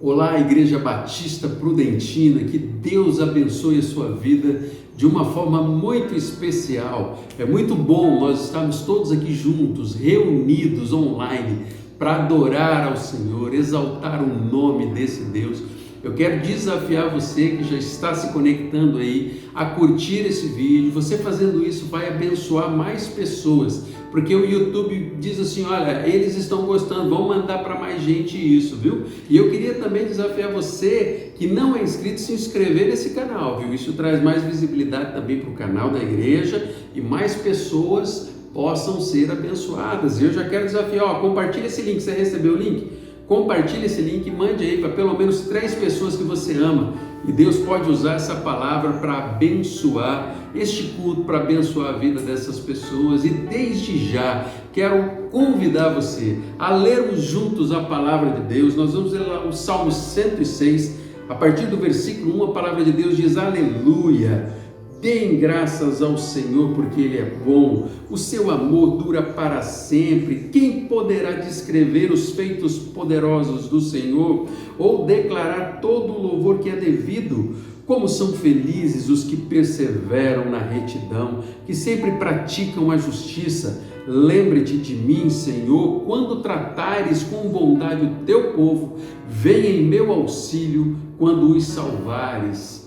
Olá, Igreja Batista Prudentina, que Deus abençoe a sua vida de uma forma muito especial. É muito bom nós estarmos todos aqui juntos, reunidos online, para adorar ao Senhor, exaltar o nome desse Deus. Eu quero desafiar você que já está se conectando aí a curtir esse vídeo. Você fazendo isso vai abençoar mais pessoas, porque o YouTube diz assim, olha, eles estão gostando, vão mandar para mais gente isso, viu? E eu queria também desafiar você que não é inscrito, se inscrever nesse canal, viu? Isso traz mais visibilidade também para o canal da igreja e mais pessoas possam ser abençoadas. Eu já quero desafiar, compartilha esse link. Você recebeu o link? Compartilhe esse link e mande aí para pelo menos 3 pessoas que você ama. E Deus pode usar essa palavra para abençoar este culto, para abençoar a vida dessas pessoas. E desde já quero convidar você a lermos juntos a palavra de Deus. Nós vamos ler lá o Salmo 106, a partir do versículo 1, a palavra de Deus diz: aleluia! Deem graças ao Senhor, porque Ele é bom, o seu amor dura para sempre. Quem poderá descrever os feitos poderosos do Senhor, ou declarar todo o louvor que é devido? Como são felizes os que perseveram na retidão, que sempre praticam a justiça. Lembre-te de mim, Senhor, quando tratares com bondade o teu povo, venha em meu auxílio quando os salvares.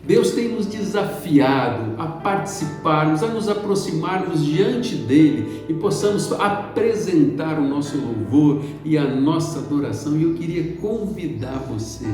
Deus tem nos desafiado a participarmos, a nos aproximarmos diante dEle e possamos apresentar o nosso louvor e a nossa adoração. E eu queria convidar você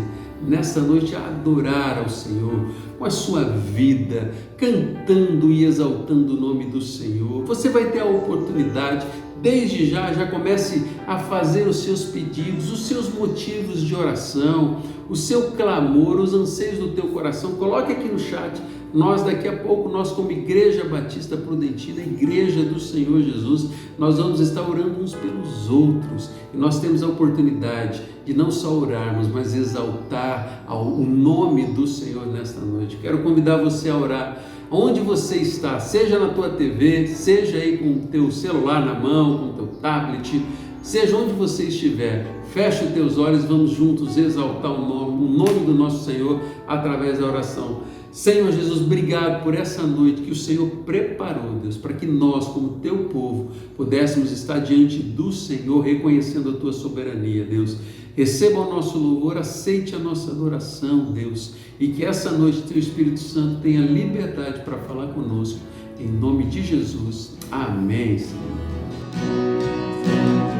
nessa noite a adorar ao Senhor com a sua vida, cantando e exaltando o nome do Senhor. Você vai ter a oportunidade, desde já comece a fazer os seus pedidos, os seus motivos de oração, o seu clamor, os anseios do teu coração. Coloque aqui no chat. Nós daqui a pouco, nós como Igreja Batista Prudentina, Igreja do Senhor Jesus, nós vamos estar orando uns pelos outros. E nós temos a oportunidade de não só orarmos, mas exaltar o nome do Senhor nesta noite. Quero convidar você a orar onde você está, seja na tua TV, seja aí com o teu celular na mão, com o teu tablet, seja onde você estiver, feche os teus olhos, vamos juntos exaltar o nome do nosso Senhor através da oração. Senhor Jesus, obrigado por essa noite que o Senhor preparou, Deus, para que nós, como teu povo, pudéssemos estar diante do Senhor, reconhecendo a tua soberania, Deus. Receba o nosso louvor, aceite a nossa adoração, Deus, e que essa noite teu Espírito Santo tenha liberdade para falar conosco, em nome de Jesus. Amém, Senhor. Contigo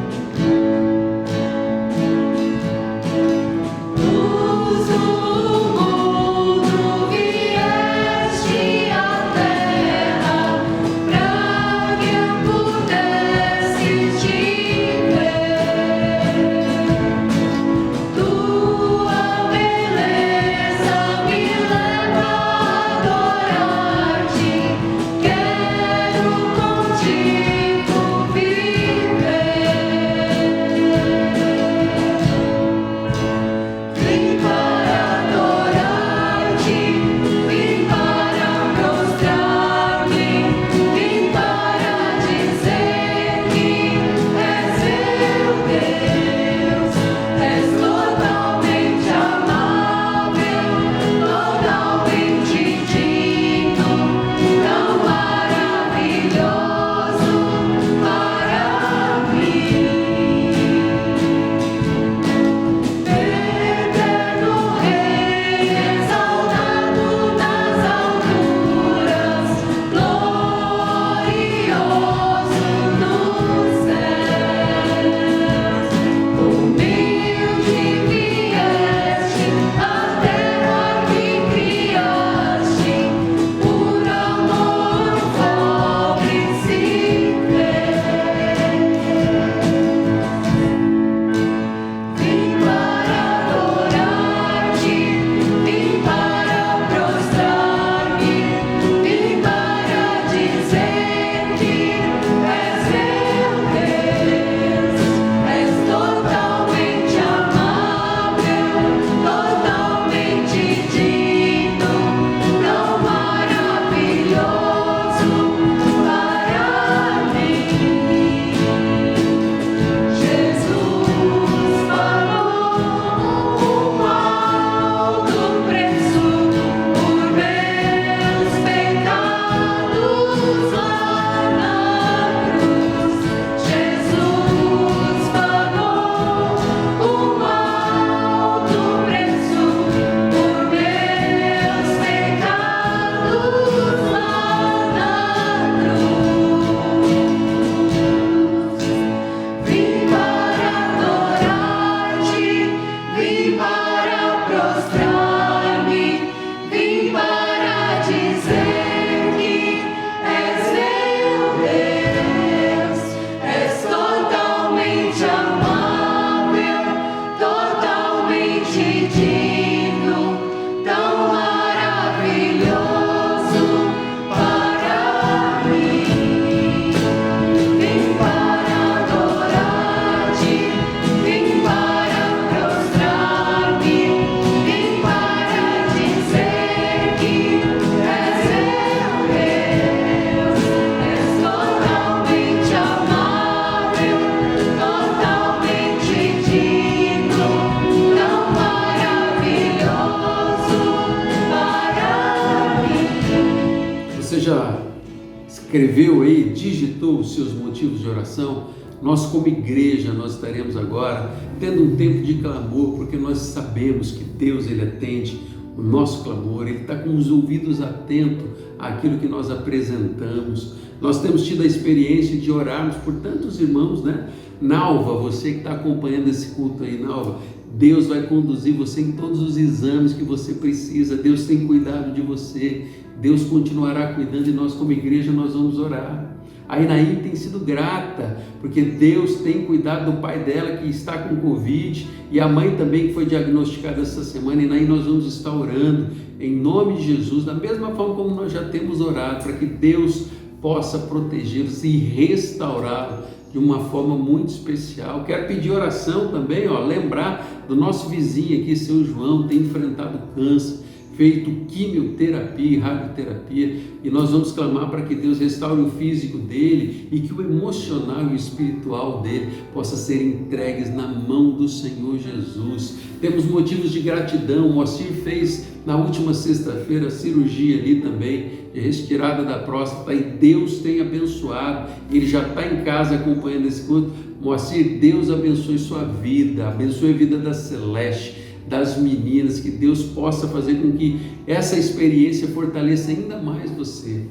escreveu aí, digitou os seus motivos de oração, nós como igreja, nós estaremos agora tendo um tempo de clamor, porque nós sabemos que Deus, Ele atende o nosso clamor, Ele está com os ouvidos atentos àquilo que nós apresentamos. Nós temos tido a experiência de orarmos por tantos irmãos, né? Nalva, você que está acompanhando esse culto aí, Nalva, Deus vai conduzir você em todos os exames que você precisa, Deus tem cuidado de você, Deus continuará cuidando e nós como igreja nós vamos orar. A Inaí tem sido grata, porque Deus tem cuidado do pai dela que está com Covid e a mãe também que foi diagnosticada essa semana. E Inaí nós vamos estar orando em nome de Jesus, da mesma forma como nós já temos orado, para que Deus possa protegê-los e restaurá-los de uma forma muito especial. Quero pedir oração também, lembrar do nosso vizinho aqui, seu João, tem enfrentado câncer, feito quimioterapia e radioterapia, e nós vamos clamar para que Deus restaure o físico dele e que o emocional e o espiritual dele possa ser entregues na mão do Senhor Jesus. Temos motivos de gratidão. O Moacir fez na última sexta-feira a cirurgia ali também, de retirada da próstata, e Deus tem abençoado. Ele já está em casa acompanhando esse culto. Moacir, Deus abençoe sua vida, abençoe a vida da Celeste, das meninas, que Deus possa fazer com que essa experiência fortaleça ainda mais você.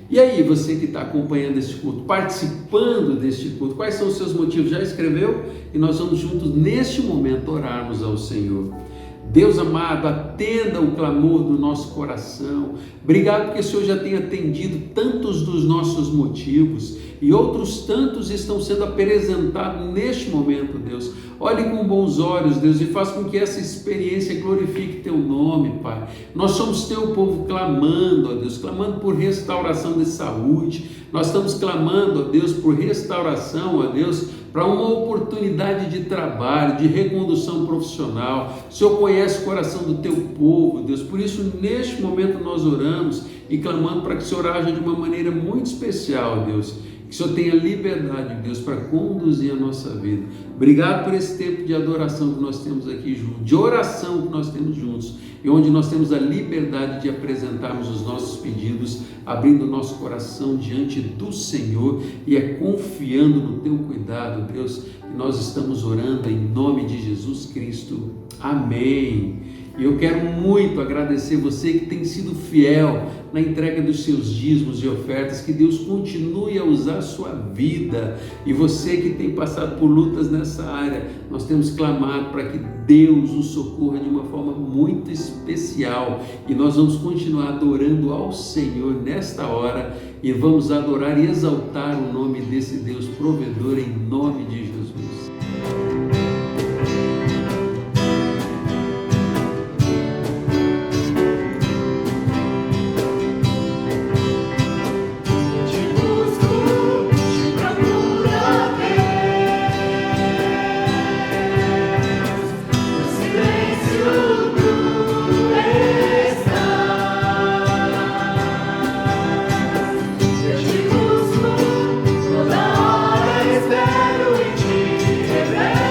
E aí, você que está acompanhando este culto, participando deste culto, quais são os seus motivos? Já escreveu? E nós vamos juntos, neste momento, orarmos ao Senhor. Deus amado, atenda o clamor do nosso coração. Obrigado porque o Senhor já tem atendido tantos dos nossos motivos e outros tantos estão sendo apresentados neste momento, Deus. Olhe com bons olhos, Deus, e faça com que essa experiência glorifique Teu nome, Pai. Nós somos Teu povo clamando, ó Deus, clamando por restauração de saúde. Nós estamos clamando, ó Deus, por restauração, ó Deus, para uma oportunidade de trabalho, de recondução profissional. O Senhor conhece o coração do Teu povo, Deus. Por isso, neste momento, nós oramos e clamando para que o Senhor haja de uma maneira muito especial, Deus. Que o Senhor tenha liberdade, Deus, para conduzir a nossa vida. Obrigado por esse tempo de adoração que nós temos aqui juntos, de oração que nós temos juntos, e onde nós temos a liberdade de apresentarmos os nossos pedidos, abrindo o nosso coração diante do Senhor, e é confiando no Teu cuidado, Deus, que nós estamos orando em nome de Jesus Cristo. Amém. E eu quero muito agradecer você que tem sido fiel na entrega dos seus dízimos e ofertas, que Deus continue a usar a sua vida. E você que tem passado por lutas nessa área, nós temos clamado para que Deus o socorra de uma forma muito especial. E nós vamos continuar adorando ao Senhor nesta hora e vamos adorar e exaltar o nome desse Deus provedor em nome de Jesus. Espero em ti.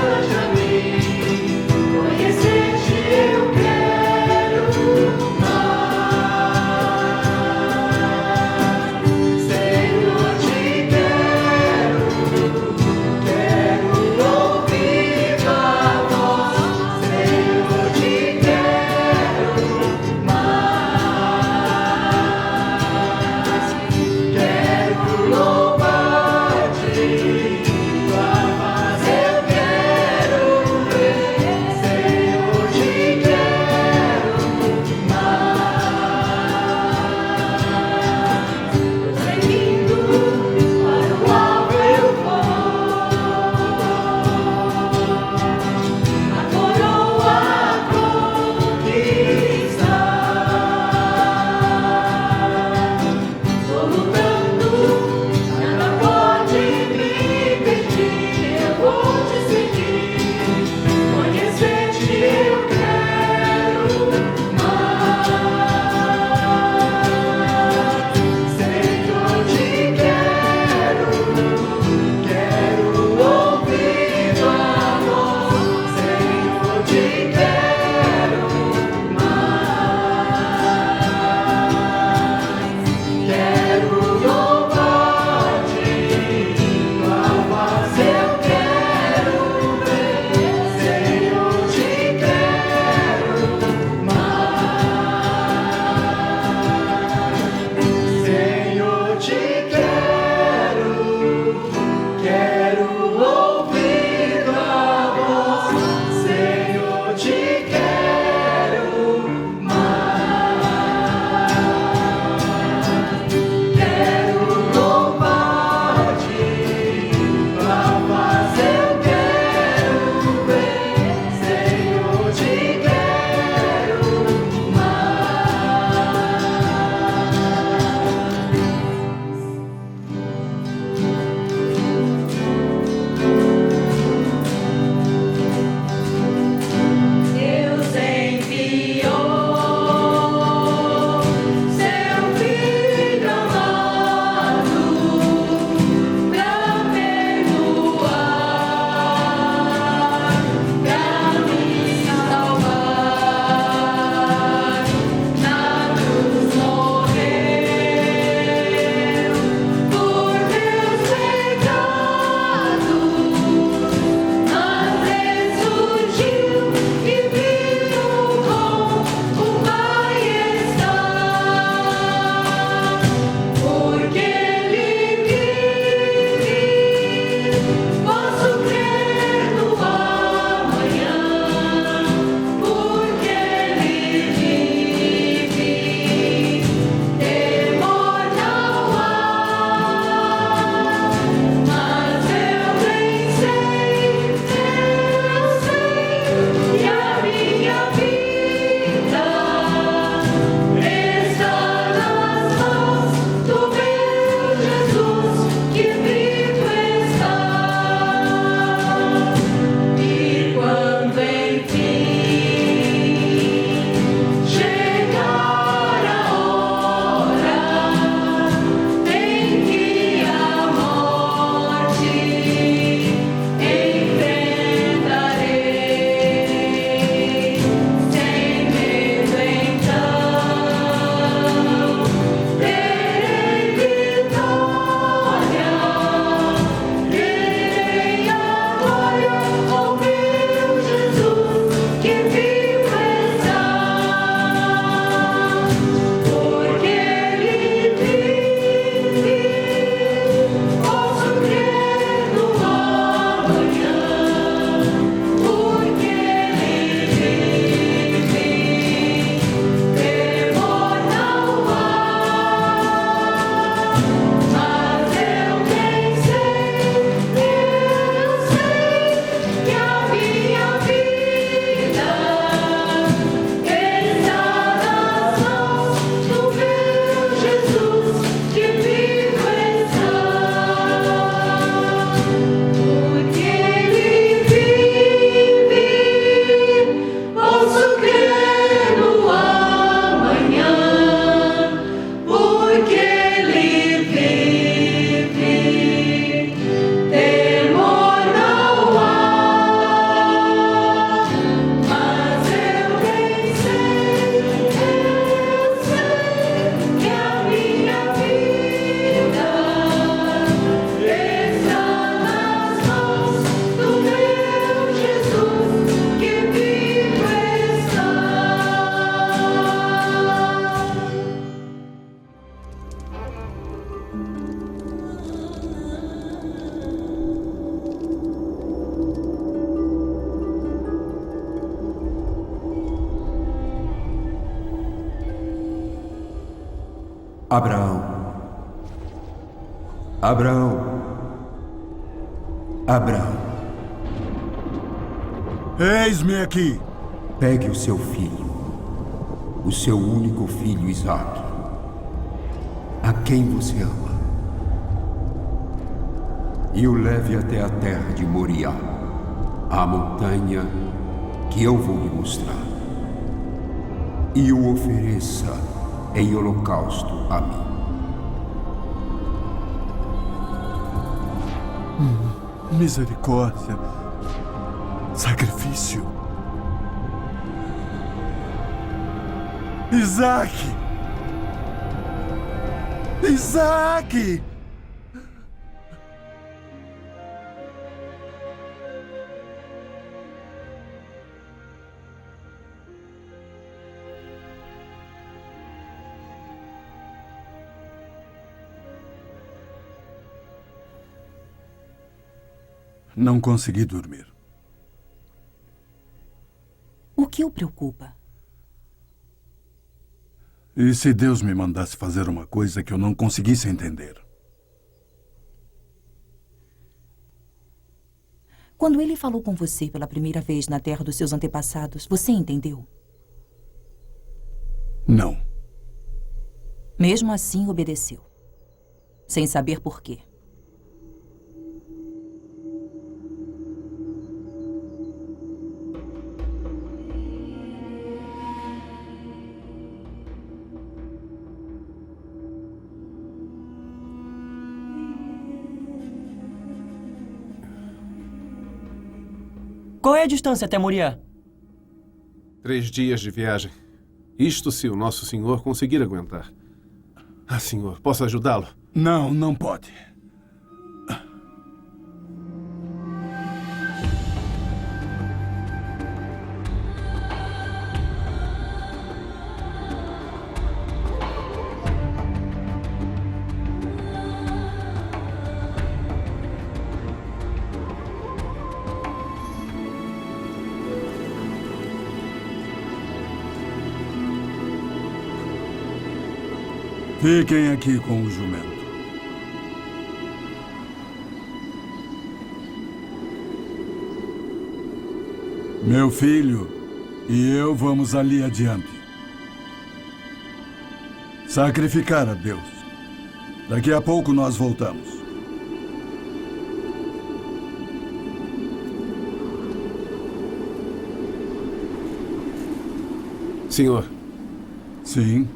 Abraão. Abraão. Abraão. Eis-me aqui. Pegue o seu filho, o seu único filho Isaque, a quem você ama, e o leve até a terra de Moriá, a montanha que eu vou lhe mostrar, e o ofereça em holocausto a mim. Misericórdia. Sacrifício. Isaque! Isaque! Não consegui dormir. O que o preocupa? E se Deus me mandasse fazer uma coisa que eu não conseguisse entender? Quando ele falou com você pela primeira vez na terra dos seus antepassados, você entendeu? Não. Mesmo assim, obedeceu. Sem saber por quê. Qual é a distância até Moriá? 3 dias de viagem. Isto se o nosso senhor conseguir aguentar. Ah, senhor, posso ajudá-lo? Não, não pode. Fiquem aqui com o jumento. Meu filho e eu vamos ali adiante. Sacrificar a Deus. Daqui a pouco nós voltamos. Senhor. Sim.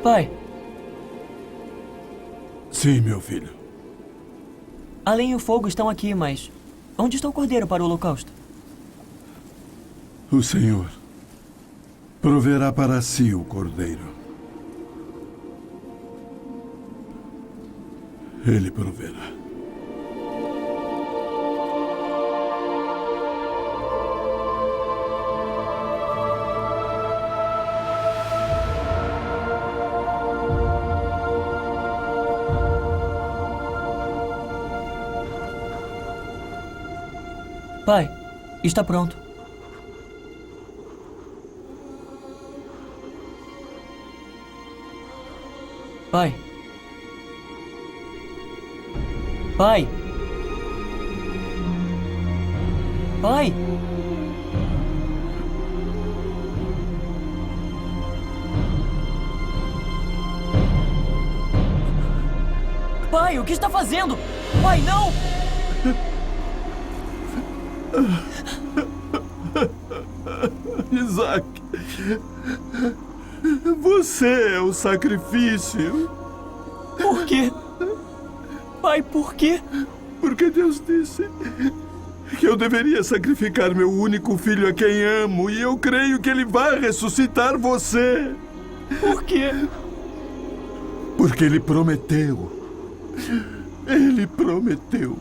Pai, Sim, meu filho. a lenha e o fogo estão aqui, mas onde está o cordeiro para o holocausto? O Senhor proverá para si o cordeiro. Ele proverá. Pai, está pronto. Pai. Pai. Pai. Pai, o que está fazendo? Pai, não! Isaque, você é o sacrifício. Por quê? Pai, por quê? Porque Deus disse que eu deveria sacrificar meu único filho a quem amo, e eu creio que Ele vai ressuscitar você. Por quê? Porque Ele prometeu. Ele prometeu.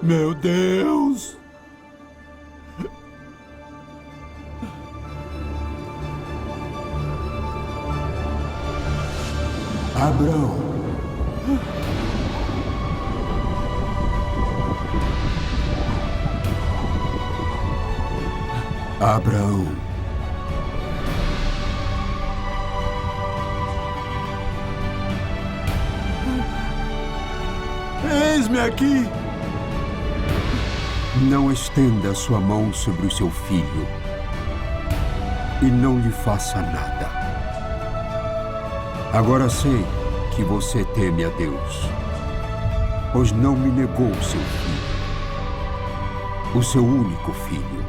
Meu Deus! Abraão. Abraão. Eis-me aqui! Não estenda sua mão sobre o seu filho e não lhe faça nada. Agora sei que você teme a Deus, pois não me negou o seu filho, o seu único filho,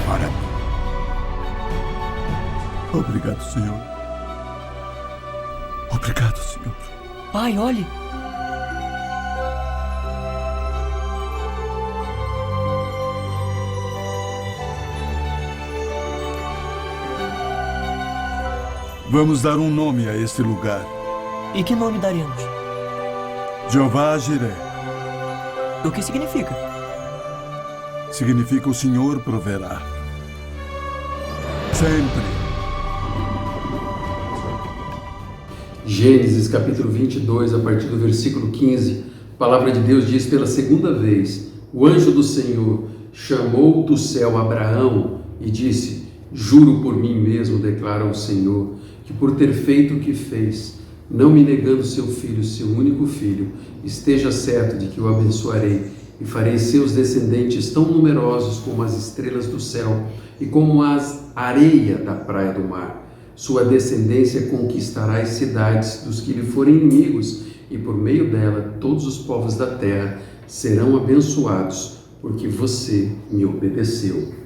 para mim. Obrigado, Senhor. Obrigado, Senhor. Pai, olhe. Vamos dar um nome a este lugar. E que nome daremos? Jeová Jiré. O que significa? Significa o Senhor proverá. Sempre. Gênesis capítulo 22, a partir do versículo 15, a palavra de Deus diz: pela segunda vez, o anjo do Senhor chamou do céu Abraão e disse: juro por mim mesmo, declara o Senhor, que por ter feito o que fez, não me negando seu filho, seu único filho, esteja certo de que o abençoarei e farei seus descendentes tão numerosos como as estrelas do céu e como as areia da praia do mar. Sua descendência conquistará as cidades dos que lhe forem inimigos, e por meio dela todos os povos da terra serão abençoados, porque você me obedeceu.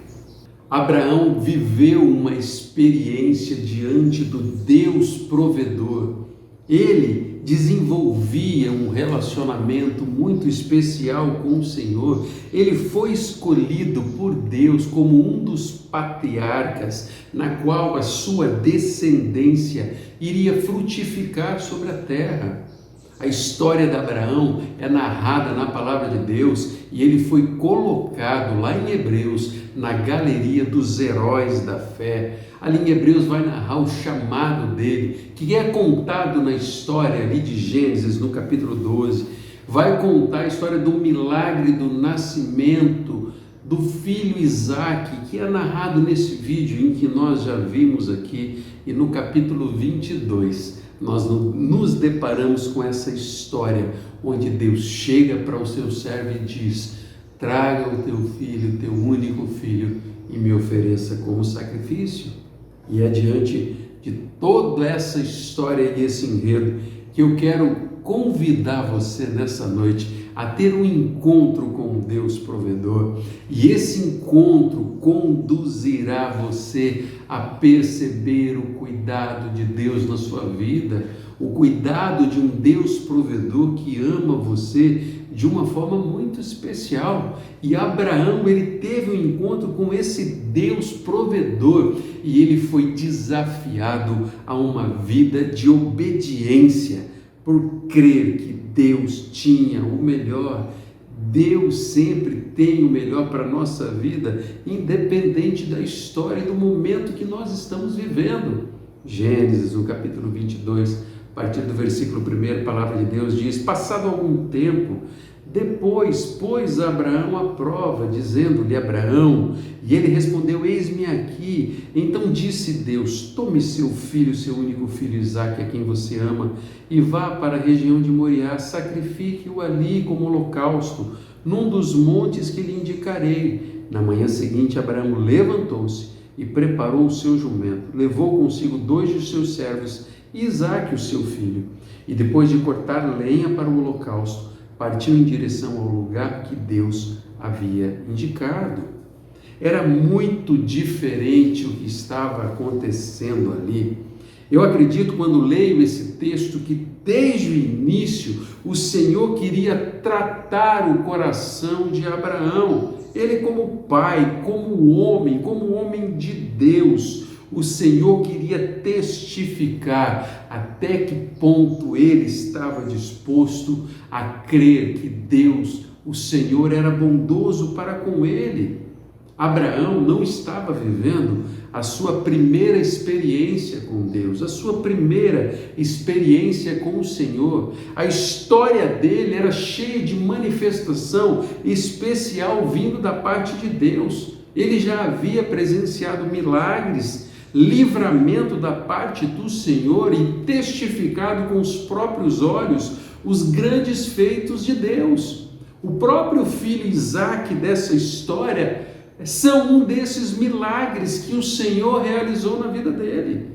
Abraão viveu uma experiência diante do Deus provedor. Ele desenvolvia um relacionamento muito especial com o Senhor. Ele foi escolhido por Deus como um dos patriarcas, na qual a sua descendência iria frutificar sobre a terra. A história de Abraão é narrada na palavra de Deus e ele foi colocado lá em Hebreus, na galeria dos heróis da fé. Ali em Hebreus vai narrar o chamado dele, que é contado na história ali de Gênesis, no capítulo 12. Vai contar a história do milagre do nascimento do filho Isaque, que é narrado nesse vídeo em que nós já vimos aqui, e no capítulo 22. Nós nos deparamos com essa história onde Deus chega para o seu servo e diz: traga o teu filho, teu único filho, e me ofereça como sacrifício. E é diante de toda essa história e esse enredo que eu quero convidar você nessa noite a ter um encontro com Deus provedor. E esse encontro conduzirá você a perceber o cuidado de Deus na sua vida, o cuidado de um Deus provedor que ama você de uma forma muito especial. E Abraão, ele teve um encontro com esse Deus provedor e ele foi desafiado a uma vida de obediência, por crer que Deus tinha o melhor. Deus sempre tem o melhor para a nossa vida, independente da história e do momento que nós estamos vivendo. Gênesis, no capítulo 22, a partir do versículo 1, a palavra de Deus diz: passado algum tempo, Depois pôs Abraão à prova, dizendo-lhe: Abraão, e ele respondeu: eis-me aqui. Então disse Deus: tome seu filho, seu único filho Isaque, a quem você ama, e vá para a região de Moriá, sacrifique-o ali como holocausto, num dos montes que lhe indicarei. Na manhã seguinte, Abraão levantou-se e preparou o seu jumento, levou consigo 2 de seus servos e Isaque, o seu filho, e depois de cortar lenha para o holocausto, partiu em direção ao lugar que Deus havia indicado. Era muito diferente o que estava acontecendo ali. Eu acredito, quando leio esse texto, que desde o início o Senhor queria tratar o coração de Abraão. Ele, como pai, como homem de Deus, o Senhor queria testificar até que ponto ele estava disposto a crer que Deus, o Senhor, era bondoso para com ele. Abraão não estava vivendo a sua primeira experiência com Deus, a sua primeira experiência com o Senhor. A história dele era cheia de manifestação especial vindo da parte de Deus. Ele já havia presenciado milagres, livramento da parte do Senhor e testificado com os próprios olhos os grandes feitos de Deus. O próprio filho Isaque dessa história são um desses milagres que o Senhor realizou na vida dele.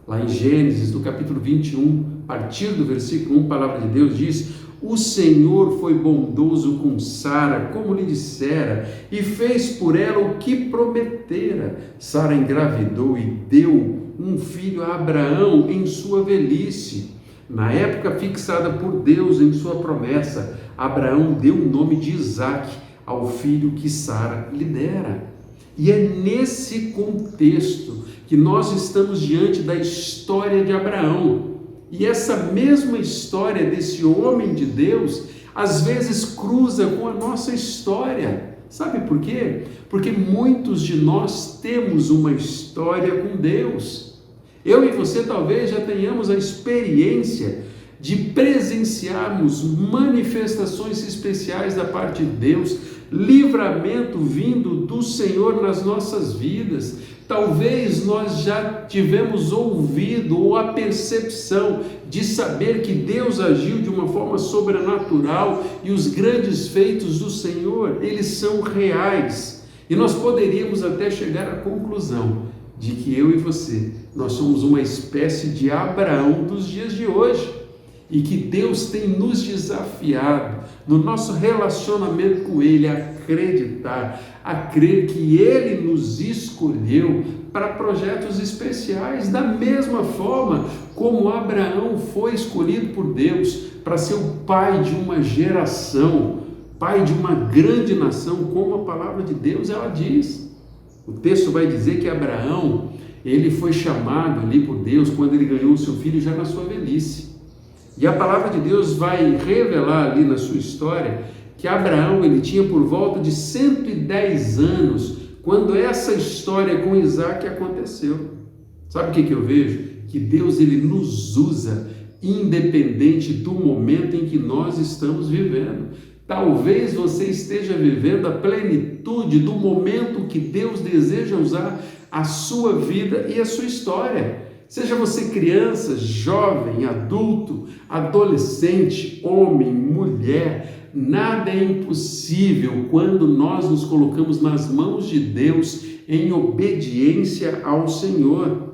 Lá em Gênesis, no capítulo 21, a partir do versículo 1, a palavra de Deus diz: o Senhor foi bondoso com Sara, como lhe dissera, e fez por ela o que prometera. Sara engravidou e deu um filho a Abraão em sua velhice. Na época fixada por Deus em sua promessa, Abraão deu o nome de Isaque ao filho que Sara lhe dera. E é nesse contexto que nós estamos diante da história de Abraão. E essa mesma história desse homem de Deus, às vezes cruza com a nossa história. Sabe por quê? Porque muitos de nós temos uma história com Deus. Eu e você talvez já tenhamos a experiência de presenciarmos manifestações especiais da parte de Deus, livramento vindo do Senhor nas nossas vidas. Talvez nós já tivemos ouvido ou a percepção de saber que Deus agiu de uma forma sobrenatural e os grandes feitos do Senhor, eles são reais. E nós poderíamos até chegar à conclusão de que eu e você, nós somos uma espécie de Abraão dos dias de hoje. E que Deus tem nos desafiado no nosso relacionamento com Ele a acreditar, a crer que Ele nos escolheu para projetos especiais, da mesma forma como Abraão foi escolhido por Deus para ser o pai de uma geração, pai de uma grande nação, como a palavra de Deus ela diz. O texto vai dizer que Abraão, ele foi chamado ali por Deus quando ele ganhou o seu filho já na sua velhice. E a palavra de Deus vai revelar ali na sua história que Abraão ele tinha por volta de 110 anos quando essa história com Isaque aconteceu. Sabe o que eu vejo? Que Deus ele nos usa independente do momento em que nós estamos vivendo. Talvez você esteja vivendo a plenitude do momento que Deus deseja usar a sua vida e a sua história. Seja você criança, jovem, adulto, adolescente, homem, mulher, nada é impossível quando nós nos colocamos nas mãos de Deus em obediência ao Senhor.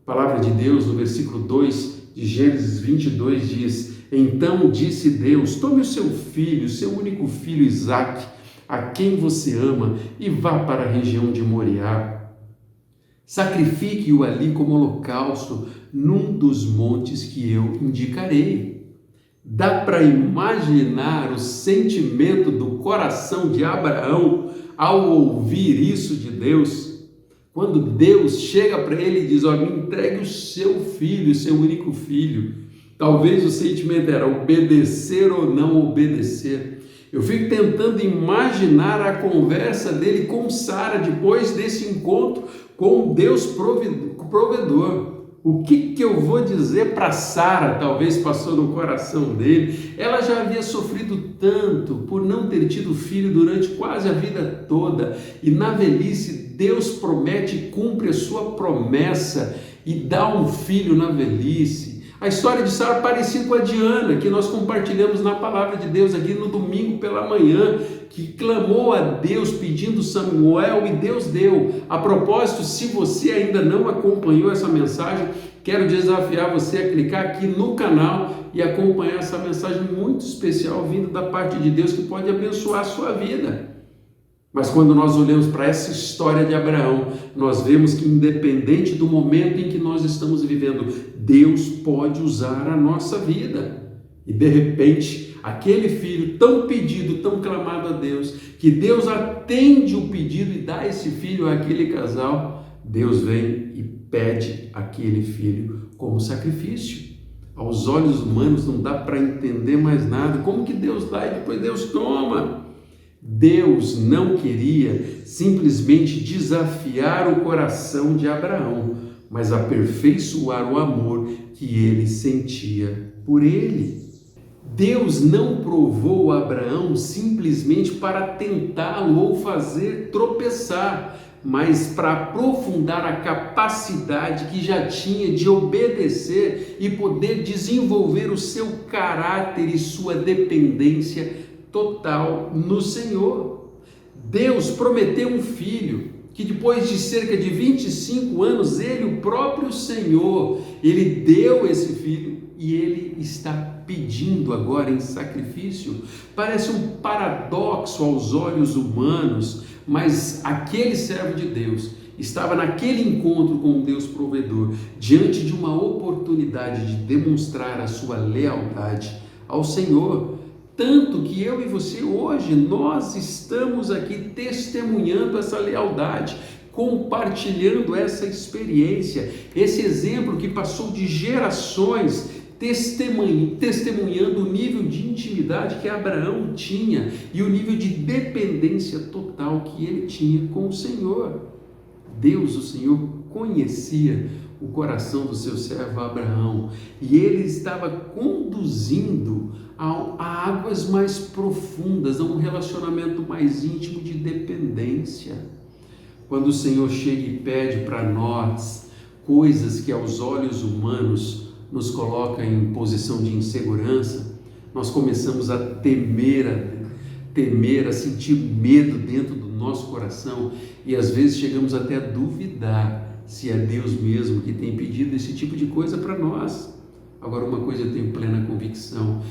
A palavra de Deus, no versículo 2 de Gênesis 22, diz: então disse Deus, tome o seu filho, seu único filho Isaque, a quem você ama, e vá para a região de Moriá. Sacrifique-o ali como holocausto num dos montes que eu indicarei. Dá para imaginar o sentimento do coração de Abraão ao ouvir isso de Deus? Quando Deus chega para ele e diz: olha, me entregue o seu filho, o seu único filho. Talvez o sentimento era obedecer ou não obedecer. Eu fico tentando imaginar a conversa dele com Sara depois desse encontro com Deus provedor. O que eu vou dizer para Sara? Talvez passou no coração dele. Ela já havia sofrido tanto por não ter tido filho durante quase a vida toda. E na velhice, Deus promete e cumpre a sua promessa e dá um filho na velhice. A história de Sara parecia com a de Ana, que nós compartilhamos na palavra de Deus aqui no domingo pela manhã, que clamou a Deus pedindo Samuel e Deus deu. A propósito, se você ainda não acompanhou essa mensagem, quero desafiar você a clicar aqui no canal e acompanhar essa mensagem muito especial vindo da parte de Deus que pode abençoar a sua vida. Mas quando nós olhamos para essa história de Abraão, nós vemos que independente do momento em que nós estamos vivendo, Deus pode usar a nossa vida. E de repente, aquele filho tão pedido, tão clamado a Deus, que Deus atende o pedido e dá esse filho àquele casal, Deus vem e pede aquele filho como sacrifício. Aos olhos humanos não dá para entender mais nada. Como que Deus dá e depois Deus toma? Deus não queria simplesmente desafiar o coração de Abraão, mas aperfeiçoar o amor que ele sentia por ele. Deus não provou Abraão simplesmente para tentá-lo ou fazer tropeçar, mas para aprofundar a capacidade que já tinha de obedecer e poder desenvolver o seu caráter e sua dependência total no Senhor. Deus prometeu um filho que depois de cerca de 25 anos, ele, o próprio Senhor, ele deu esse filho e ele está pedindo agora em sacrifício. Parece um paradoxo aos olhos humanos, mas aquele servo de Deus estava naquele encontro com o Deus provedor, diante de uma oportunidade de demonstrar a sua lealdade ao Senhor. Tanto que eu e você hoje, nós estamos aqui testemunhando essa lealdade, compartilhando essa experiência, esse exemplo que passou de gerações, testemunhando o nível de intimidade que Abraão tinha e o nível de dependência total que ele tinha com o Senhor. Deus, o Senhor, conhecia o coração do seu servo Abraão e ele estava conduzindo a águas mais profundas, a um relacionamento mais íntimo de dependência. Quando o Senhor chega e pede para nós coisas que aos olhos humanos nos coloca em posição de insegurança, nós começamos a temer, a sentir medo dentro do nosso coração e às vezes chegamos até a duvidar se é Deus mesmo que tem pedido esse tipo de coisa para nós. Agora, uma coisa eu tenho plena convicção: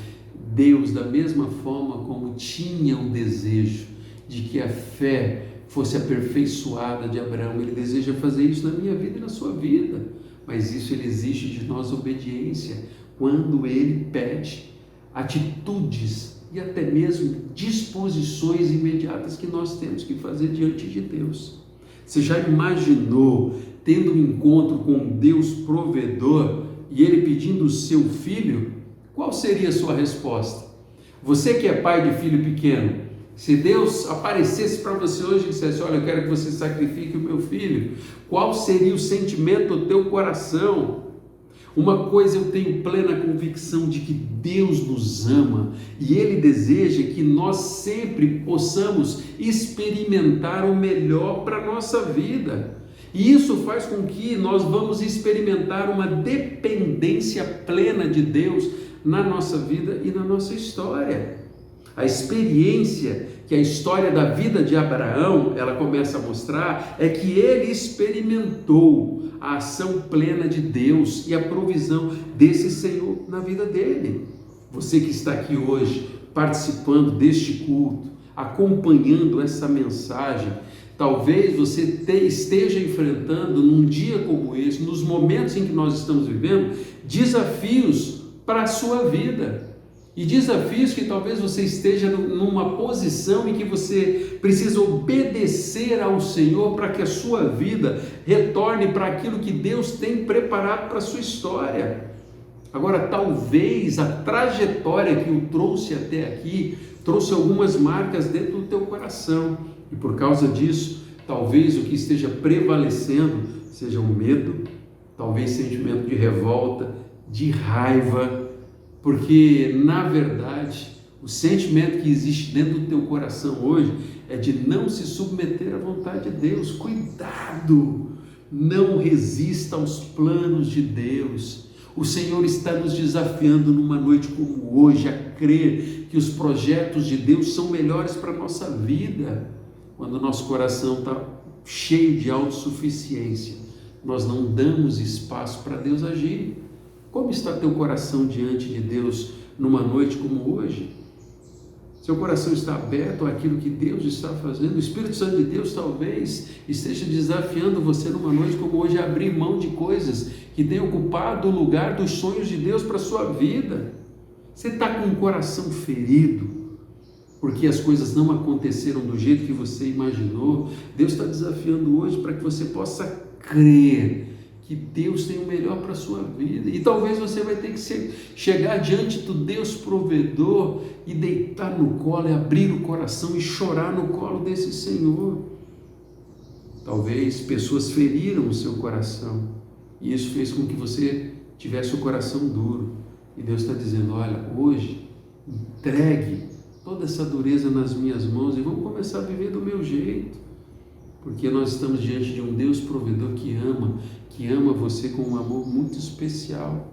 Deus, da mesma forma como tinha o desejo de que a fé fosse aperfeiçoada de Abraão, Ele deseja fazer isso na minha vida e na sua vida. Mas isso Ele exige de nós obediência, quando Ele pede atitudes e até mesmo disposições imediatas que nós temos que fazer diante de Deus. Você já imaginou tendo um encontro com Deus provedor e Ele pedindo o seu filho? Qual seria a sua resposta? Você que é pai de filho pequeno, se Deus aparecesse para você hoje e dissesse: olha, eu quero que você sacrifique o meu filho, qual seria o sentimento do teu coração? Uma coisa eu tenho plena convicção de que Deus nos ama e Ele deseja que nós sempre possamos experimentar o melhor para a nossa vida. E isso faz com que nós vamos experimentar uma dependência plena de Deus na nossa vida e na nossa história. A experiência que a história da vida de Abraão, ela começa a mostrar, é que ele experimentou a ação plena de Deus e a provisão desse Senhor na vida dele. Você que está aqui hoje, participando deste culto, acompanhando essa mensagem, talvez você esteja enfrentando num dia como esse, nos momentos em que nós estamos vivendo, desafios para a sua vida. E desafios que talvez você esteja numa posição em que você precisa obedecer ao Senhor para que a sua vida retorne para aquilo que Deus tem preparado para a sua história. Agora, talvez a trajetória que o trouxe até aqui trouxe algumas marcas dentro do teu coração. E por causa disso, talvez o que esteja prevalecendo seja o medo, talvez sentimento de revolta, de raiva, porque, na verdade, o sentimento que existe dentro do teu coração hoje é de não se submeter à vontade de Deus. Cuidado! Não resista aos planos de Deus. O Senhor está nos desafiando numa noite como hoje a crer que os projetos de Deus são melhores para a nossa vida. Quando o nosso coração está cheio de autossuficiência, nós não damos espaço para Deus agir. Como está teu coração diante de Deus numa noite como hoje? Seu coração está aberto àquilo que Deus está fazendo? O Espírito Santo de Deus talvez esteja desafiando você numa noite como hoje a abrir mão de coisas que têm ocupado o lugar dos sonhos de Deus para a sua vida. Você está com o coração ferido porque as coisas não aconteceram do jeito que você imaginou. Deus está desafiando hoje para que você possa crer que Deus tem o melhor para a sua vida. E talvez você vai ter que chegar diante do Deus provedor e deitar no colo, e abrir o coração e chorar no colo desse Senhor. Talvez pessoas feriram o seu coração e isso fez com que você tivesse o coração duro. E Deus está dizendo, olha, hoje entregue toda essa dureza nas minhas mãos e vamos começar a viver do meu jeito. Porque nós estamos diante de um Deus provedor que ama você com um amor muito especial.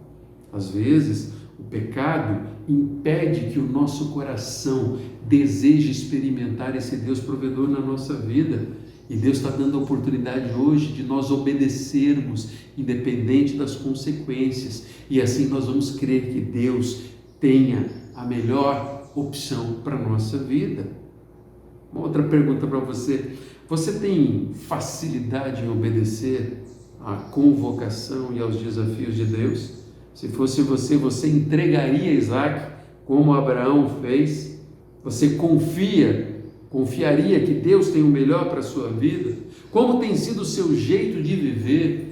Às vezes, o pecado impede que o nosso coração deseje experimentar esse Deus provedor na nossa vida. E Deus está dando a oportunidade hoje de nós obedecermos, independente das consequências. E assim nós vamos crer que Deus tenha a melhor opção para a nossa vida. Uma outra pergunta para você. Você tem facilidade em obedecer à convocação e aos desafios de Deus? Se fosse você entregaria Isaac como Abraão fez? Você confiaria que Deus tem o melhor para a sua vida? Como tem sido o seu jeito de viver?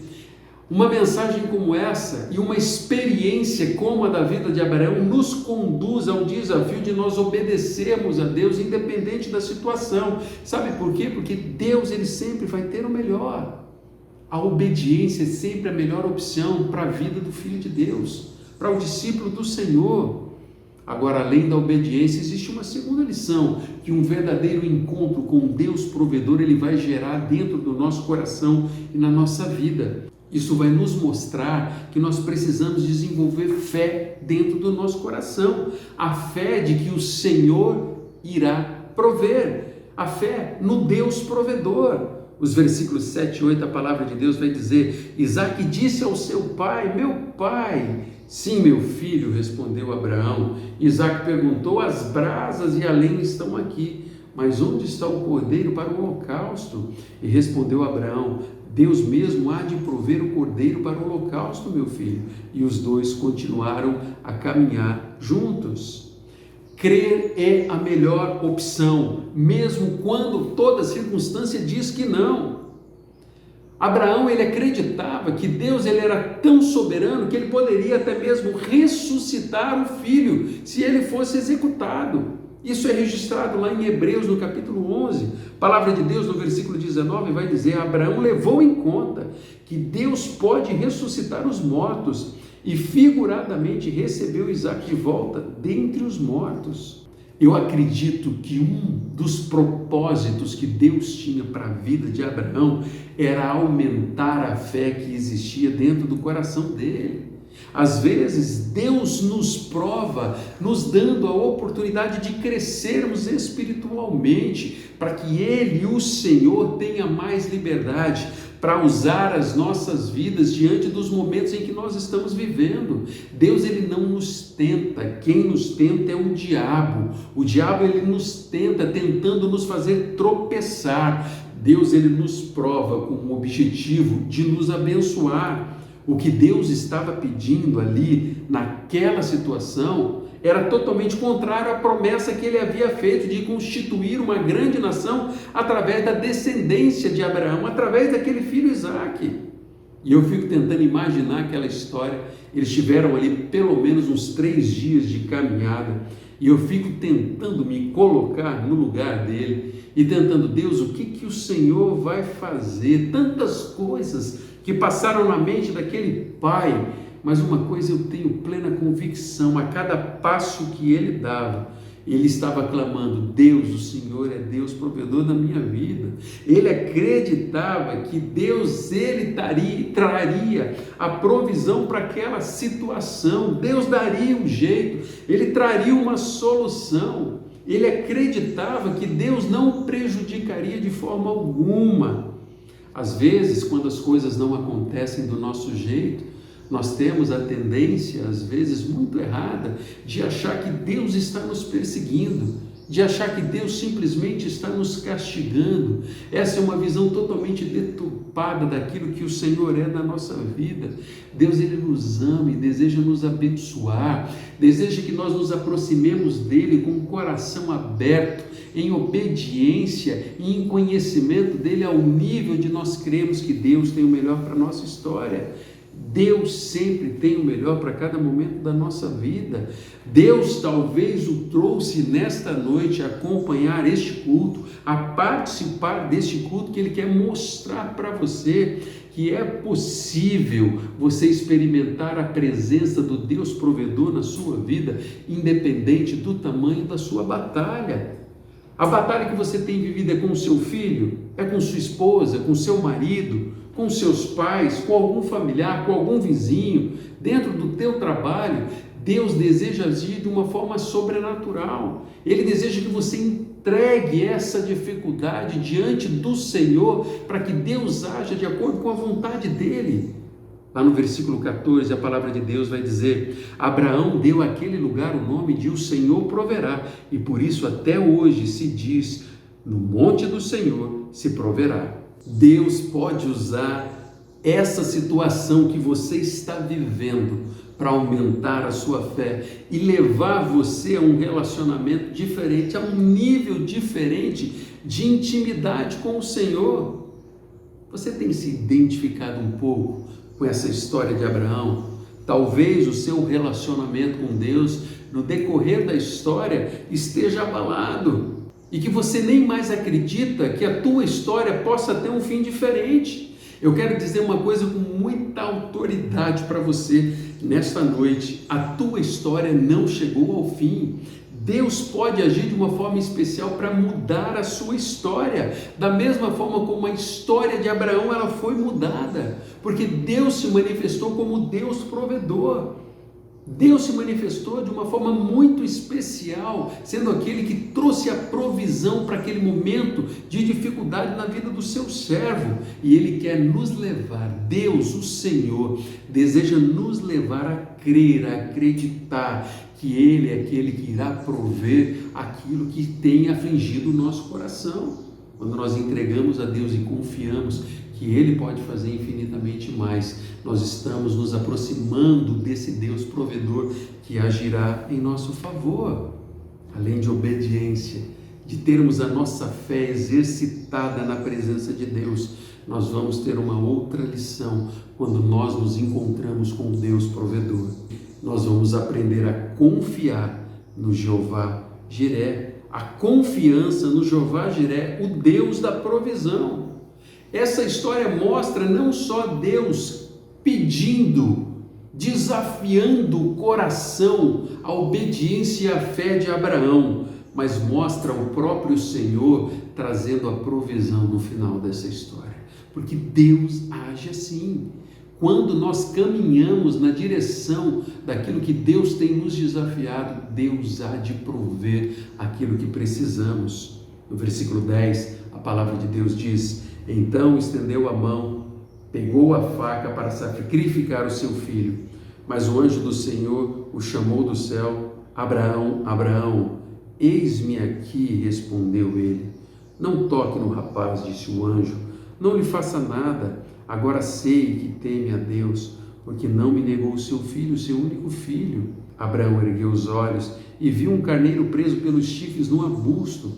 Uma mensagem como essa e uma experiência como a da vida de Abraão nos conduz ao desafio de nós obedecermos a Deus independente da situação. Sabe por quê? Porque Deus ele sempre vai ter o melhor. A obediência é sempre a melhor opção para a vida do Filho de Deus, para o discípulo do Senhor. Agora, além da obediência, existe uma segunda lição, que um verdadeiro encontro com Deus provedor ele vai gerar dentro do nosso coração e na nossa vida. Isso vai nos mostrar que nós precisamos desenvolver fé dentro do nosso coração. A fé de que o Senhor irá prover. A fé no Deus provedor. Os versículos 7 e 8, a palavra de Deus vai dizer, Isaac disse ao seu pai, meu pai. Sim, meu filho, respondeu Abraão. Isaac perguntou, as brasas e a lenha estão aqui, mas onde está o cordeiro para o holocausto? E respondeu Abraão, Deus mesmo há de prover o cordeiro para o holocausto, meu filho. E os dois continuaram a caminhar juntos. Crer é a melhor opção, mesmo quando toda circunstância diz que não. Abraão, ele acreditava que Deus ele era tão soberano que ele poderia até mesmo ressuscitar o filho, se ele fosse executado. Isso é registrado lá em Hebreus, no capítulo 11. A palavra de Deus, no versículo 19, vai dizer, Abraão levou em conta que Deus pode ressuscitar os mortos e figuradamente recebeu Isaac de volta dentre os mortos. Eu acredito que um dos propósitos que Deus tinha para a vida de Abraão era aumentar a fé que existia dentro do coração dele. Às vezes Deus nos prova, nos dando a oportunidade de crescermos espiritualmente, para que Ele, o Senhor, tenha mais liberdade para usar as nossas vidas diante dos momentos em que nós estamos vivendo. Deus ele não nos tenta, quem nos tenta é o diabo. O diabo ele nos tenta, tentando nos fazer tropeçar. Deus ele nos prova com o objetivo de nos abençoar. O que Deus estava pedindo ali, naquela situação, era totalmente contrário à promessa que ele havia feito de constituir uma grande nação através da descendência de Abraão, através daquele filho Isaac. E eu fico tentando imaginar aquela história. Eles tiveram ali pelo menos uns 3 dias de caminhada, e eu fico tentando me colocar no lugar dele, e tentando, Deus, o que o Senhor vai fazer? Tantas coisas que que passaram na mente daquele pai, mas uma coisa eu tenho plena convicção: a cada passo que ele dava, ele estava clamando: Deus, o Senhor é Deus provedor da minha vida. Ele acreditava que Deus, ele traria a provisão para aquela situação. Deus daria um jeito, ele traria uma solução. Ele acreditava que Deus não o prejudicaria de forma alguma. Às vezes, quando as coisas não acontecem do nosso jeito, nós temos a tendência, às vezes muito errada, de achar que Deus está nos perseguindo, de achar que Deus simplesmente está nos castigando. Essa é uma visão totalmente deturpada daquilo que o Senhor é na nossa vida. Deus, ele nos ama e deseja nos abençoar, deseja que nós nos aproximemos dele com o coração aberto, em obediência e em conhecimento dele, ao nível de nós cremos que Deus tem o melhor para a nossa história. Deus sempre tem o melhor para cada momento da nossa vida. Deus talvez o trouxe nesta noite a acompanhar este culto, a participar deste culto, que ele quer mostrar para você que é possível você experimentar a presença do Deus provedor na sua vida, independente do tamanho da sua batalha. A batalha que você tem vivido é com o seu filho, é com sua esposa, com seu marido, com seus pais, com algum familiar, com algum vizinho, dentro do teu trabalho. Deus deseja agir de uma forma sobrenatural. Ele deseja que você entregue essa dificuldade diante do Senhor, para que Deus haja de acordo com a vontade dele. Lá no versículo 14, a palavra de Deus vai dizer: Abraão deu àquele lugar o nome de o Senhor proverá, e por isso até hoje se diz: no monte do Senhor se proverá. Deus pode usar essa situação que você está vivendo para aumentar a sua fé e levar você a um relacionamento diferente, a um nível diferente de intimidade com o Senhor. Você tem se identificado um pouco com essa história de Abraão? Talvez o seu relacionamento com Deus, no decorrer da história, esteja abalado, e que você nem mais acredita que a tua história possa ter um fim diferente. Eu quero dizer uma coisa com muita autoridade para você nesta noite: a tua história não chegou ao fim. Deus pode agir de uma forma especial para mudar a sua história, da mesma forma como a história de Abraão ela foi mudada, porque Deus se manifestou como Deus provedor. Deus se manifestou de uma forma muito especial, sendo aquele que trouxe a provisão para aquele momento de dificuldade na vida do seu servo. E ele quer nos levar, Deus, o Senhor, deseja nos levar a crer, a acreditar que ele é aquele que irá prover aquilo que tem afligido o nosso coração. Quando nós entregamos a Deus e confiamos que ele pode fazer infinitamente mais, nós estamos nos aproximando desse Deus provedor que agirá em nosso favor. Além de obediência, de termos a nossa fé exercitada na presença de Deus, nós vamos ter uma outra lição quando nós nos encontramos com o Deus provedor. Nós vamos aprender a confiar no Jeová Jiré, a confiança no Jeová Jiré, o Deus da provisão. Essa história mostra não só Deus pedindo, desafiando o coração, a obediência e a fé de Abraão, mas mostra o próprio Senhor trazendo a provisão no final dessa história. Porque Deus age assim. Quando nós caminhamos na direção daquilo que Deus tem nos desafiado, Deus há de prover aquilo que precisamos. No versículo 10, a palavra de Deus diz: então estendeu a mão, pegou a faca para sacrificar o seu filho. Mas o anjo do Senhor o chamou do céu: Abraão, Abraão. Eis-me aqui, respondeu ele. Não toque no rapaz, disse o anjo, não lhe faça nada. Agora sei que teme a Deus, porque não me negou o seu filho, seu único filho. Abraão ergueu os olhos e viu um carneiro preso pelos chifres no arbusto.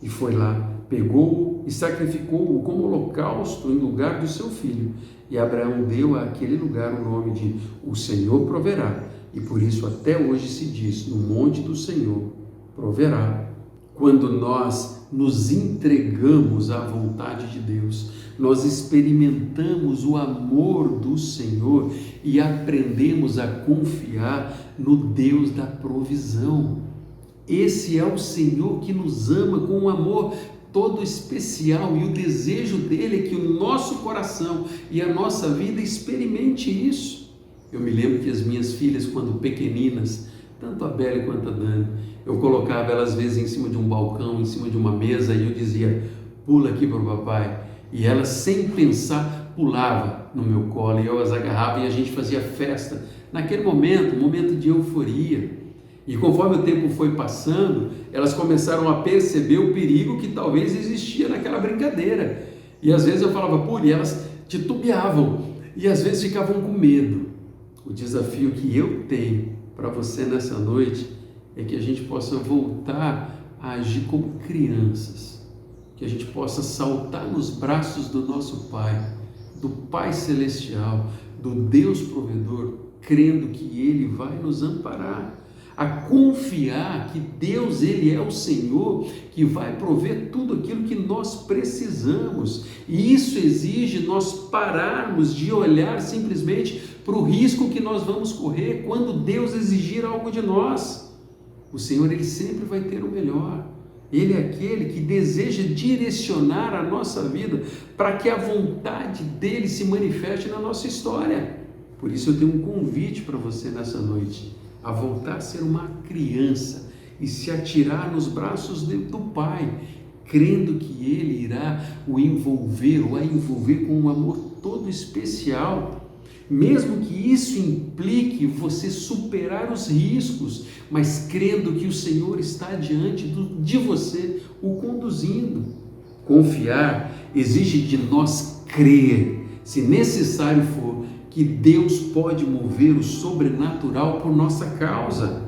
E foi lá, pegou-o e sacrificou-o como holocausto em lugar do seu filho. E Abraão deu àquele lugar o nome de O Senhor Proverá. E por isso até hoje se diz: no monte do Senhor proverá. Quando nós nos entregamos à vontade de Deus, nós experimentamos o amor do Senhor e aprendemos a confiar no Deus da provisão. Esse é o Senhor que nos ama com um amor todo especial, e o desejo dele é que o nosso coração e a nossa vida experimente isso. Eu me lembro que as minhas filhas, quando pequeninas, tanto a Bela quanto a Dani, eu colocava elas às vezes em cima de um balcão, em cima de uma mesa, e eu dizia: pula aqui para o papai. E elas, sem pensar, pulava no meu colo, e eu as agarrava e a gente fazia festa. Naquele momento, um momento de euforia. E conforme o tempo foi passando, elas começaram a perceber o perigo que talvez existia naquela brincadeira. E às vezes eu falava: pule, e elas titubeavam, e às vezes ficavam com medo. O desafio que eu tenho para você nessa noite é que a gente possa voltar a agir como crianças, que a gente possa saltar nos braços do nosso Pai, do Pai Celestial, do Deus Provedor, crendo que Ele vai nos amparar, a confiar que Deus, Ele é o Senhor que vai prover tudo aquilo que nós precisamos. E isso exige nós pararmos de olhar simplesmente para o risco que nós vamos correr quando Deus exigir algo de nós. O Senhor, Ele sempre vai ter o melhor. Ele é aquele que deseja direcionar a nossa vida para que a vontade dEle se manifeste na nossa história. Por isso eu tenho um convite para você nessa noite, a voltar a ser uma criança e se atirar nos braços do Pai, crendo que Ele irá o envolver ou a envolver com um amor todo especial, mesmo que isso implique você superar os riscos, mas crendo que o Senhor está diante de você, o conduzindo. Confiar exige de nós crer, se necessário for, que Deus pode mover o sobrenatural por nossa causa.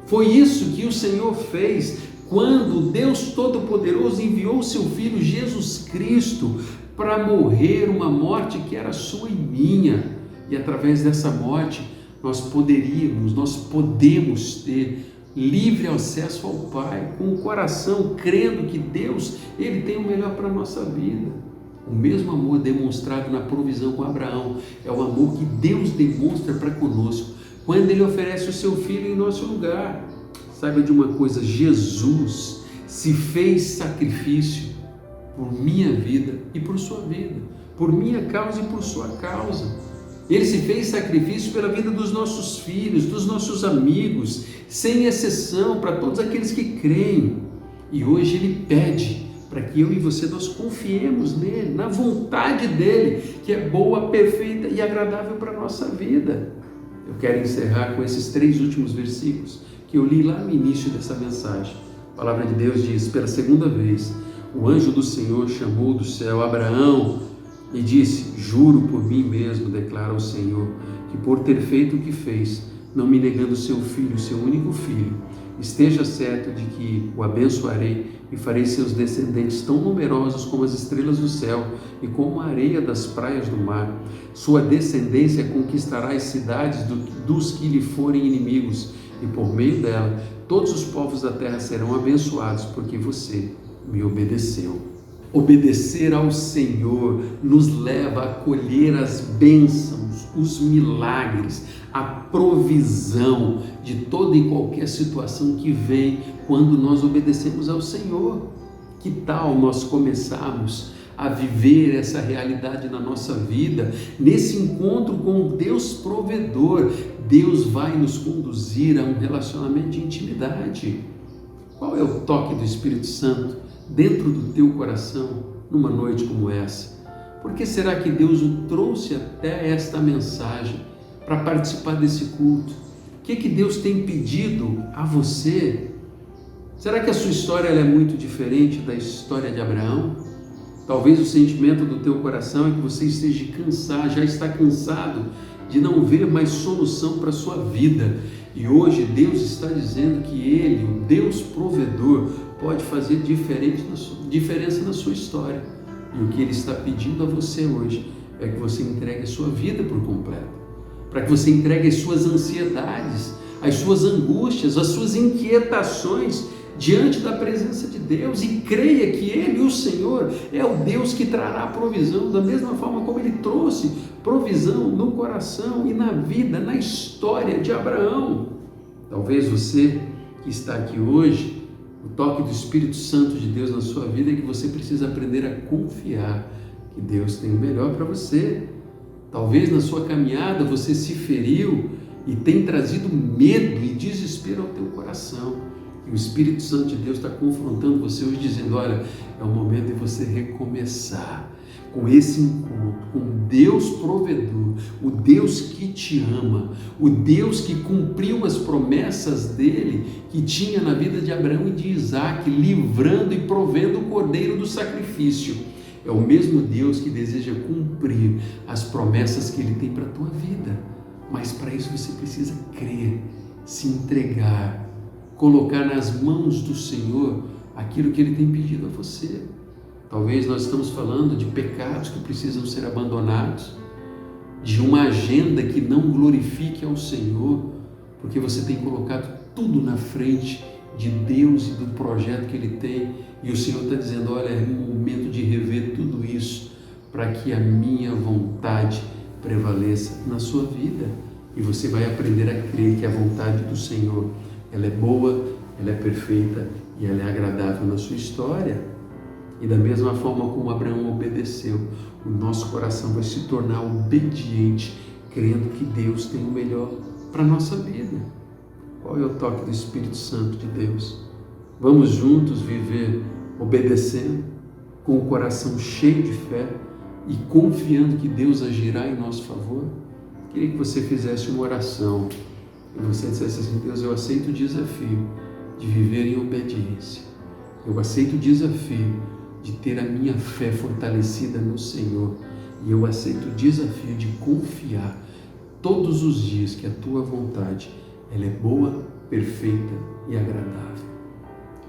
Foi isso que o Senhor fez quando Deus Todo-Poderoso enviou o seu Filho Jesus Cristo para morrer uma morte que era sua e minha. E através dessa morte nós podemos ter livre acesso ao Pai, com o coração crendo que Deus, Ele tem o melhor para a nossa vida. O mesmo amor demonstrado na provisão com Abraão é o amor que Deus demonstra para conosco quando Ele oferece o seu Filho em nosso lugar. Saiba de uma coisa: Jesus se fez sacrifício por minha vida e por sua vida, por minha causa e por sua causa. Ele se fez sacrifício pela vida dos nossos filhos, dos nossos amigos, sem exceção, para todos aqueles que creem. E hoje Ele pede para que eu e você nós confiemos nele, na vontade dele, que é boa, perfeita e agradável para a nossa vida. Eu quero encerrar com esses 3 últimos versículos que eu li lá no início dessa mensagem. A palavra de Deus diz: pela segunda vez, o anjo do Senhor chamou do céu Abraão e disse: juro por mim mesmo, declara o Senhor, que por ter feito o que fez, não me negando seu filho, seu único filho, esteja certo de que o abençoarei e farei seus descendentes tão numerosos como as estrelas do céu e como a areia das praias do mar. Sua descendência conquistará as cidades dos que lhe forem inimigos, e por meio dela todos os povos da terra serão abençoados, porque você me obedeceu. Obedecer ao Senhor nos leva a colher as bênçãos, os milagres, a provisão de toda e qualquer situação que vem quando nós obedecemos ao Senhor. Que tal nós começarmos a viver essa realidade na nossa vida, nesse encontro com Deus provedor? Deus vai nos conduzir a um relacionamento de intimidade. Qual é o toque do Espírito Santo dentro do teu coração numa noite como essa? Por que será que Deus o trouxe até esta mensagem para participar desse culto? O que Deus tem pedido a você? Será que a sua história ela é muito diferente da história de Abraão? Talvez o sentimento do teu coração é que você esteja cansado, já está cansado de não ver mais solução para a sua vida. E hoje Deus está dizendo que Ele, o Deus provedor, pode fazer diferença na sua história. E o que Ele está pedindo a você hoje é que você entregue a sua vida por completo, para que você entregue as suas ansiedades, as suas angústias, as suas inquietações diante da presença de Deus e creia que Ele, o Senhor, é o Deus que trará provisão, da mesma forma como Ele trouxe provisão no coração e na vida, na história de Abraão. Talvez você que está aqui hoje, o toque do Espírito Santo de Deus na sua vida é que você precisa aprender a confiar que Deus tem o melhor para você. Talvez na sua caminhada você se feriu e tem trazido medo e desespero ao teu coração. E o Espírito Santo de Deus está confrontando você hoje, dizendo: olha, é o momento de você recomeçar com esse encontro, com Deus provedor, o Deus que te ama, o Deus que cumpriu as promessas dele, que tinha na vida de Abraão e de Isaac, livrando e provendo o cordeiro do sacrifício. É o mesmo Deus que deseja cumprir as promessas que Ele tem para a tua vida. Mas para isso você precisa crer, se entregar, colocar nas mãos do Senhor aquilo que Ele tem pedido a você. Talvez nós estamos falando de pecados que precisam ser abandonados, de uma agenda que não glorifique ao Senhor, porque você tem colocado tudo na frente de Deus e do projeto que Ele tem, e o Senhor está dizendo: olha, é um momento de rever tudo isso, para que a minha vontade prevaleça na sua vida, e você vai aprender a crer que a vontade do Senhor, ela é boa, ela é perfeita e ela é agradável na sua história. E da mesma forma como Abraão obedeceu, o nosso coração vai se tornar obediente, crendo que Deus tem o melhor para a nossa vida. Qual é o toque do Espírito Santo de Deus? Vamos juntos viver obedecendo, com o coração cheio de fé e confiando que Deus agirá em nosso favor? Queria que você fizesse uma oração e você dissesse assim: Deus, eu aceito o desafio de viver em obediência. Eu aceito o desafio de ter a minha fé fortalecida no Senhor. E eu aceito o desafio de confiar todos os dias que a tua vontade, ela é boa, perfeita e agradável.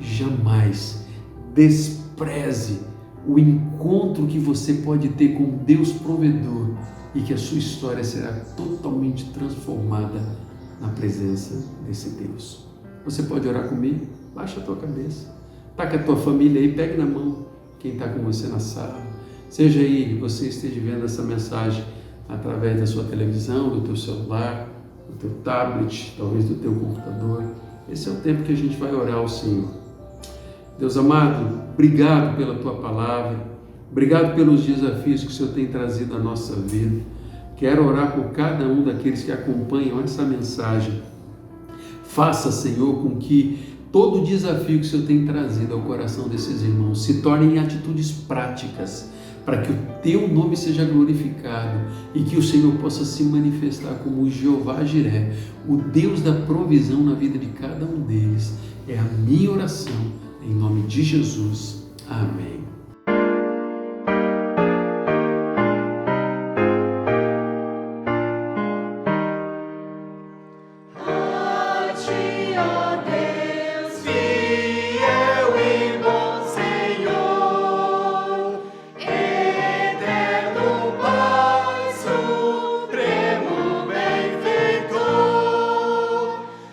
Jamais despreze o encontro que você pode ter com Deus provedor e que a sua história será totalmente transformada na presença desse Deus. Você pode orar comigo? Baixa a tua cabeça. Tá com a tua família aí, pegue na mão quem está com você na sala. Seja aí você esteja vendo essa mensagem através da sua televisão, do teu celular, do teu tablet, talvez do teu computador. Esse é o tempo que a gente vai orar ao Senhor. Deus amado, obrigado pela tua palavra, obrigado pelos desafios que o Senhor tem trazido à nossa vida. Quero orar por cada um daqueles que acompanham essa mensagem. Faça, Senhor, com que todo o desafio que o Senhor tem trazido ao coração desses irmãos se torne em atitudes práticas, para que o teu nome seja glorificado e que o Senhor possa se manifestar como o Jeová Jiré, o Deus da provisão na vida de cada um deles. É a minha oração, em nome de Jesus. Amém.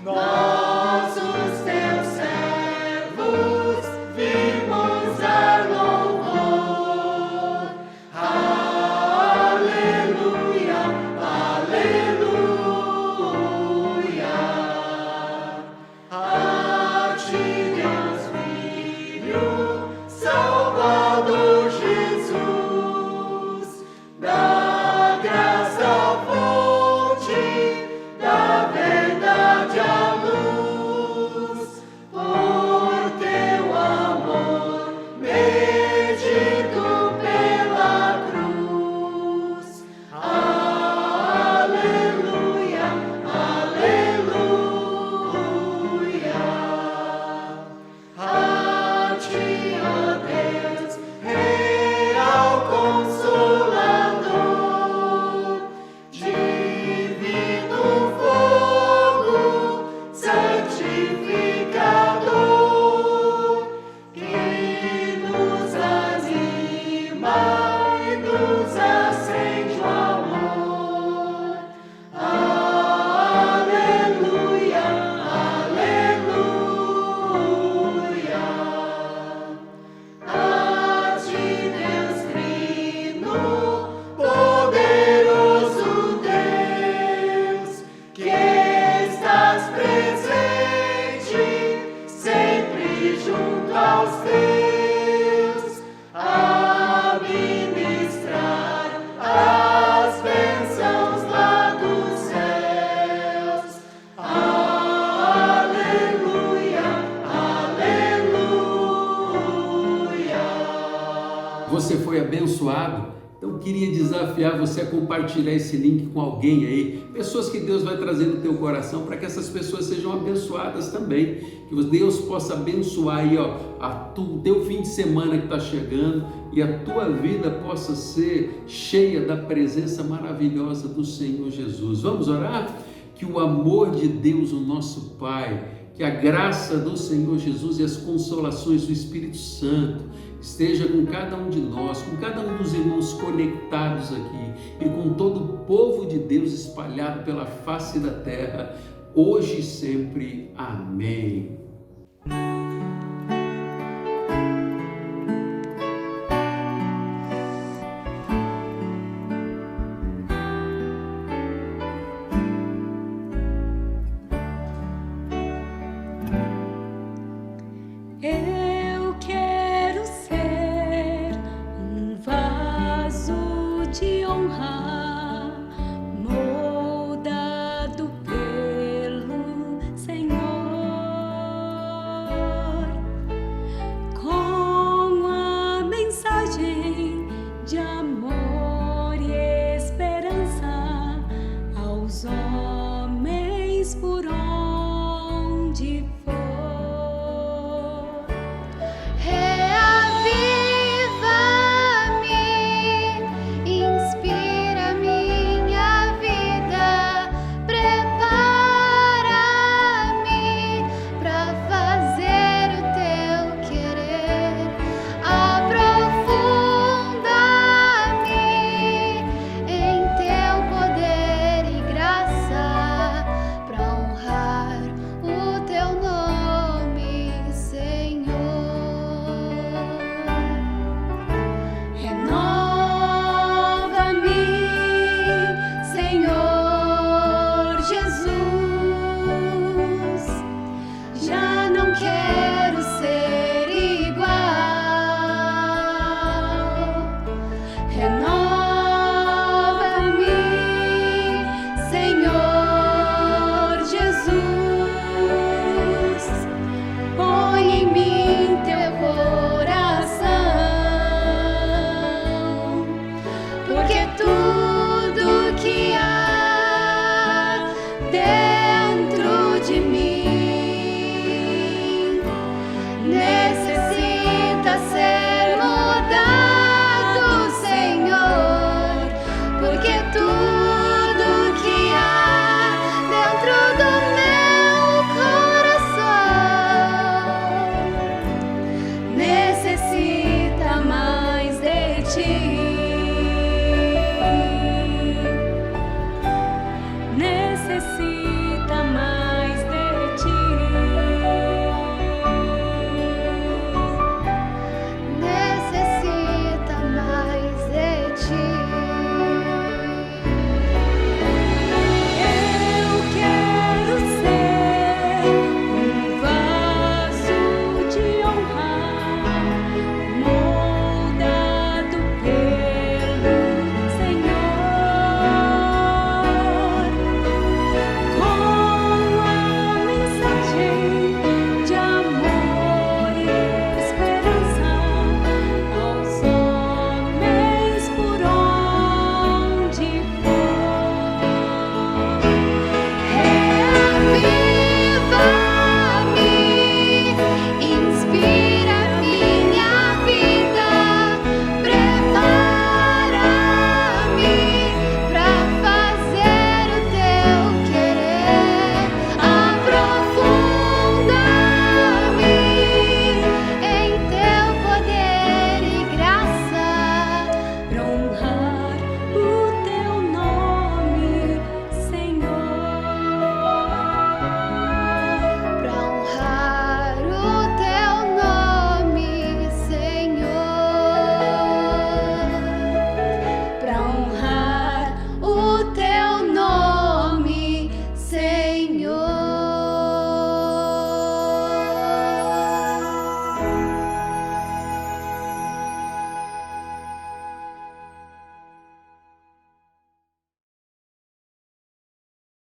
Nós, os teus servos, vimos a abençoado? Então queria desafiar você a compartilhar esse link com alguém aí, pessoas que Deus vai trazer no teu coração para que essas pessoas sejam abençoadas também, que Deus possa abençoar aí, ó, o teu fim de semana que está chegando e a tua vida possa ser cheia da presença maravilhosa do Senhor Jesus. Vamos orar? Que o amor de Deus, o nosso Pai, que a graça do Senhor Jesus e as consolações do Espírito Santo esteja com cada um de nós, com cada um dos irmãos conectados aqui e com todo o povo de Deus espalhado pela face da terra, hoje e sempre. Amém. Eu quero ser um vaso de honra, moldado pelo Senhor, com a mensagem de amor e esperança aos homens por onde for. Quero ser igual. Renova-me, Senhor Jesus. Põe em mim teu coração, porque tudo que há dentro de mim necessita ser mudado, Senhor, porque tudo que há dentro do meu coração necessita mais de ti. Necessita